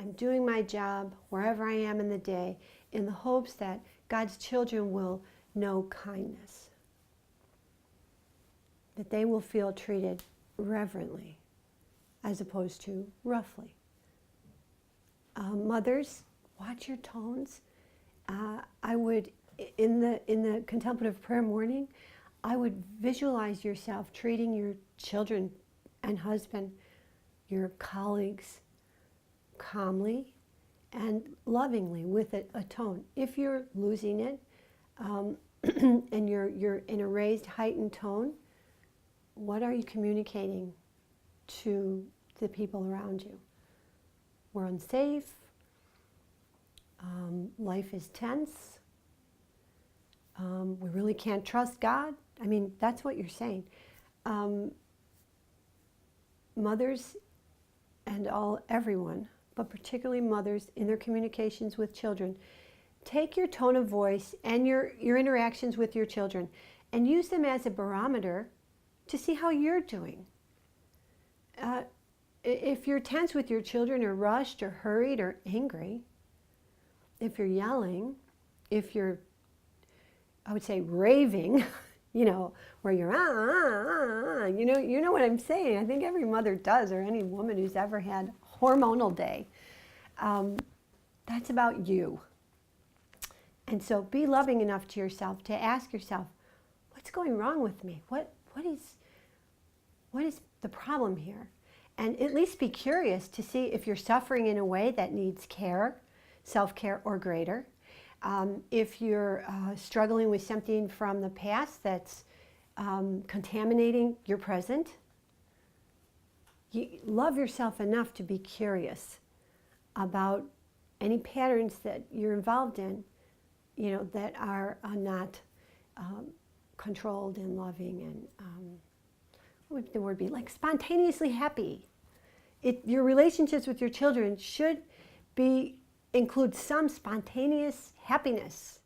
I'm doing my job wherever I am in the day in the hopes that God's children will know kindness, that they will feel treated reverently as opposed to roughly. Mothers, watch your tones. I would, in the contemplative prayer morning, I would visualize yourself treating your children and husband, your colleagues, calmly and lovingly with a tone. If you're losing it and you're in a raised, heightened tone, what are you communicating to the people around you? We're unsafe. Life is tense. We really can't trust God. I mean, that's what you're saying. Mothers and everyone, but particularly mothers in their communications with children, take your tone of voice and your interactions with your children and use them as a barometer to see how you're doing. If you're tense with your children or rushed or hurried or angry, if you're yelling, if you're, I would say, raving, where you're, you know what I'm saying. I think every mother does, or any woman who's ever had a hormonal day. That's about you. And so be loving enough to yourself to ask yourself, what's going wrong with me? What is the problem here? And at least be curious to see if you're suffering in a way that needs care, self-care or greater. If you're struggling with something from the past that's contaminating your present, you love yourself enough to be curious about any patterns that you're involved in, that are not controlled and loving and, what would the word be, like spontaneously happy. Your relationships with your children should include some spontaneous happiness.